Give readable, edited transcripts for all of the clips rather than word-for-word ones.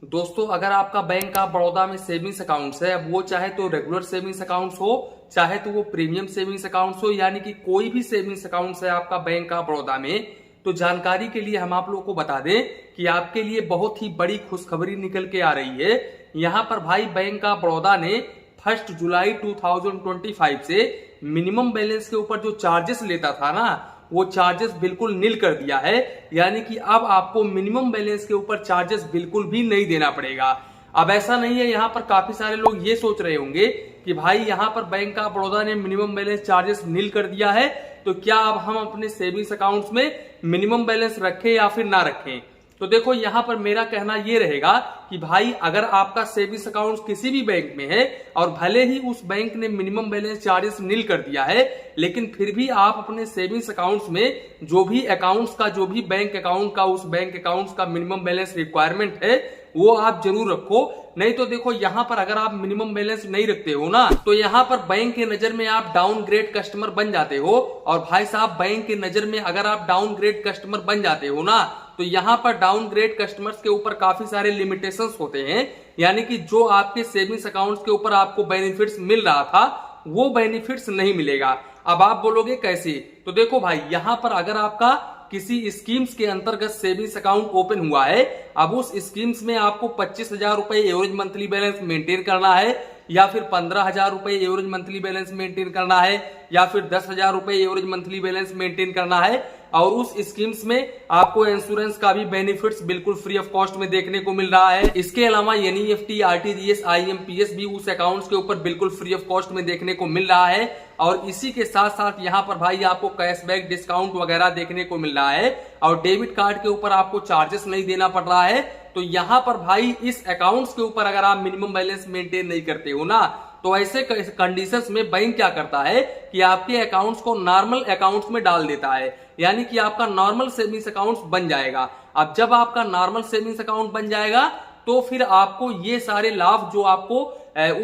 दोस्तों, अगर आपका बैंक ऑफ बड़ौदा में सेविंग्स अकाउंट्स है, अब वो चाहे तो रेगुलर सेविंग्स अकाउंट्स हो, चाहे तो वो प्रीमियम सेविंग्स अकाउंट्स हो, यानी कि कोई भी सेविंग्स अकाउंट्स है आपका बैंक ऑफ बड़ौदा में, तो जानकारी के लिए हम आप लोगों को बता दें कि आपके लिए बहुत ही बड़ी खुशखबरी निकल के आ रही है। यहाँ पर भाई बैंक ऑफ बड़ौदा ने 1 जुलाई 2025 से मिनिमम बैलेंस के ऊपर जो चार्जेस लेता था ना, वो चार्जेस बिल्कुल नील कर दिया है। यानी कि अब आपको मिनिमम बैलेंस के ऊपर चार्जेस बिल्कुल भी नहीं देना पड़ेगा। अब ऐसा नहीं है, यहाँ पर काफी सारे लोग ये सोच रहे होंगे कि भाई यहाँ पर बैंक ऑफ बड़ौदा ने मिनिमम बैलेंस चार्जेस नील कर दिया है, तो क्या अब हम अपने सेविंग्स अकाउंट्स में मिनिमम बैलेंस रखें या फिर ना रखें। तो देखो, यहाँ पर मेरा कहना यह रहेगा कि भाई अगर आपका सेविंग्स अकाउंट किसी भी बैंक में है और भले ही उस बैंक ने मिनिमम बैलेंस चार्जेस नील कर दिया है, लेकिन फिर भी आप अपने सेविंग्स अकाउंट्स में जो भी अकाउंट्स का, जो भी बैंक अकाउंट का, उस बैंक अकाउंट्स का मिनिमम बैलेंस रिक्वायरमेंट है वो आप जरूर रखो। नहीं तो देखो, यहाँ पर अगर आप मिनिमम बैलेंस नहीं रखते हो ना, तो यहाँ पर बैंक के नजर में आप डाउनग्रेड कस्टमर बन जाते हो। और भाई साहब, बैंक के नजर में अगर आप डाउनग्रेड कस्टमर बन जाते हो ना, तो यहाँ पर डाउनग्रेड कस्टमर्स के ऊपर काफी सारे लिमिटेशंस होते हैं। यानी कि जो आपके सेविंग्स अकाउंट्स के ऊपर आपको बेनिफिट्स मिल रहा था, वो बेनिफिट्स नहीं मिलेगा। अब आप बोलोगे कैसे? तो देखो भाई, यहाँ पर अगर आपका किसी स्कीम्स के अंतर्गत सेविंग्स अकाउंट ओपन हुआ है, अब उस स्कीम्स में आपको 25,000 रुपए एवरेज मंथली बैलेंस मेंटेन करना है, या फिर 15,000 रुपए एवरेज मंथली बैलेंस मेंटेन करना है, या फिर 10,000 रुपए एवरेज मंथली बैलेंस मेंटेन करना है, और उस स्कीम्स में आपको इंश्योरेंस का भी बेनिफिट्स बिल्कुल फ्री ऑफ कॉस्ट में देखने को मिल रहा है। इसके अलावा एनईएफटी, आरटीजीएस, आईएमपीएस भी उस अकाउंट्स के ऊपर बिल्कुल फ्री ऑफ कॉस्ट में देखने को मिल रहा है। और इसी के साथ साथ यहाँ पर भाई आपको कैशबैक, डिस्काउंट वगैरह देखने को मिल रहा है, और डेबिट कार्ड के ऊपर आपको चार्जेस नहीं देना पड़ रहा है। तो यहाँ पर भाई इस अकाउंट्स के ऊपर अगर आप मिनिमम बैलेंस मेंटेन नहीं करते हो ना, तो ऐसे कंडीशंस में बैंक क्या करता है कि आपके अकाउंट्स को नॉर्मल अकाउंट्स में डाल देता है। यानी कि आपका नॉर्मल सेविंग्स अकाउंट बन जाएगा। अब जब आपका नॉर्मल सेविंग्स अकाउंट बन जाएगा, तो फिर आपको ये सारे लाभ जो आपको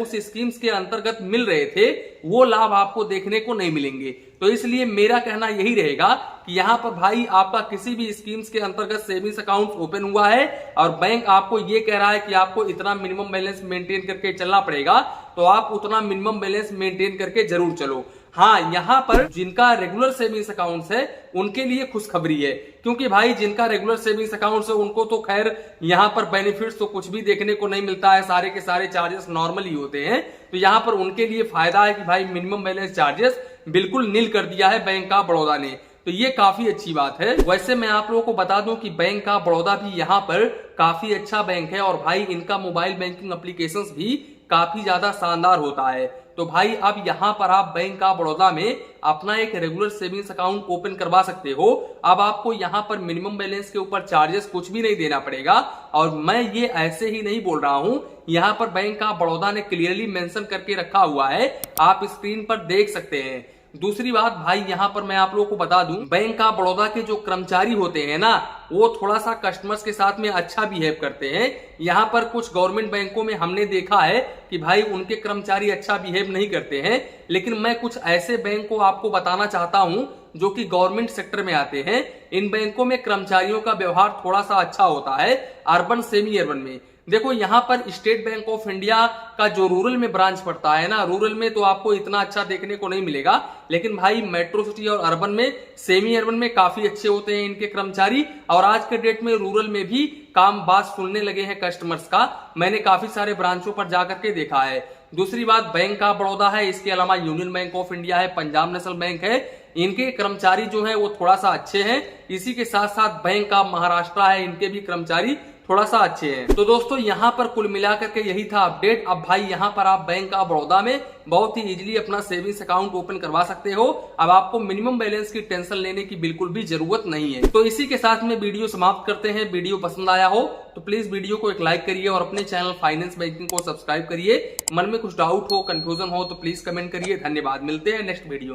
उस स्कीम्स के अंतर्गत मिल रहे थे, वो लाभ आपको देखने को नहीं मिलेंगे। तो इसलिए मेरा कहना यही रहेगा कि यहाँ पर भाई आपका किसी भी स्कीम्स के अंतर्गत सेविंग्स अकाउंट ओपन हुआ है और बैंक आपको ये कह रहा है कि आपको इतना मिनिमम बैलेंस मेंटेन करके चलना पड़ेगा, तो आप उतना मिनिमम बैलेंस मेंटेन करके जरूर चलो। हाँ, यहाँ पर जिनका रेगुलर सेविंग्स अकाउंट्स है उनके लिए खुशखबरी है, क्योंकि भाई जिनका रेगुलर सेविंग्स अकाउंट्स है उनको तो खैर यहाँ पर बेनिफिट्स तो कुछ भी देखने को नहीं मिलता है, सारे के सारे चार्जेस नॉर्मल ही होते हैं। तो यहाँ पर उनके लिए फायदा है कि भाई मिनिमम बैलेंस चार्जेस बिल्कुल नील कर दिया है बैंक ऑफ बड़ौदा ने, तो ये काफी अच्छी बात है। वैसे मैं आप लोगों को बता दूं कि बैंक ऑफ बड़ौदा भी यहाँ पर काफी अच्छा बैंक है, और भाई इनका मोबाइल बैंकिंग एप्लीकेशंस भी काफी ज्यादा शानदार होता है। तो भाई अब यहाँ पर आप बैंक ऑफ बड़ौदा में अपना एक रेगुलर सेविंग्स अकाउंट ओपन करवा सकते हो। अब आपको यहाँ पर मिनिमम बैलेंस के ऊपर चार्जेस कुछ भी नहीं देना पड़ेगा। और मैं ये ऐसे ही नहीं बोल रहा हूँ, यहाँ पर बैंक ऑफ बड़ौदा ने क्लियरली मेंशन करके रखा हुआ है, आप स्क्रीन पर देख सकते हैं। दूसरी बात भाई, यहाँ पर मैं आप लोगों को बता दूं, बैंक ऑफ बड़ौदा के जो कर्मचारी होते हैं ना, वो थोड़ा सा कस्टमर्स के साथ में अच्छा बिहेव करते हैं। यहाँ पर कुछ गवर्नमेंट बैंकों में हमने देखा है कि भाई उनके कर्मचारी अच्छा बिहेव नहीं करते हैं, लेकिन मैं कुछ ऐसे बैंक को आपको बताना चाहता हूँ जो कि गवर्नमेंट सेक्टर में आते हैं। इन बैंकों में कर्मचारियों का व्यवहार थोड़ा सा अच्छा होता है, अर्बन, सेमी अर्बन में। देखो, यहाँ पर स्टेट बैंक ऑफ इंडिया का जो रूरल में ब्रांच पड़ता है ना, रूरल में तो आपको इतना अच्छा देखने को नहीं मिलेगा, लेकिन भाई मेट्रो सिटी और अर्बन में, सेमी अर्बन में काफी अच्छे होते हैं इनके कर्मचारी। और आज के डेट में रूरल में भी काम बात सुनने लगे हैं कस्टमर्स का, मैंने काफी सारे ब्रांचों पर जाकर के देखा है। दूसरी बात, बैंक ऑफ बड़ौदा है, इसके अलावा यूनियन बैंक ऑफ इंडिया है, पंजाब नेशनल बैंक है, इनके कर्मचारी जो है वो थोड़ा सा अच्छे हैं। इसी के साथ साथ बैंक ऑफ महाराष्ट्र है, इनके भी कर्मचारी थोड़ा सा अच्छे हैं। तो दोस्तों, यहाँ पर कुल मिलाकर के यही था अपडेट। अब भाई यहाँ पर आप बैंक ऑफ बड़ौदा में बहुत ही इजीली अपना सेविंग्स अकाउंट ओपन करवा सकते हो। अब आपको मिनिमम बैलेंस की टेंशन लेने की बिल्कुल भी जरूरत नहीं है। तो इसी के साथ में वीडियो समाप्त करते हैं। वीडियो पसंद आया हो तो प्लीज वीडियो को एक लाइक करिए और अपने चैनल फाइनेंस बैंकिंग को सब्सक्राइब करिए। मन में कुछ डाउट हो, कंफ्यूजन हो तो प्लीज कमेंट करिए। धन्यवाद, मिलते हैं नेक्स्ट वीडियो।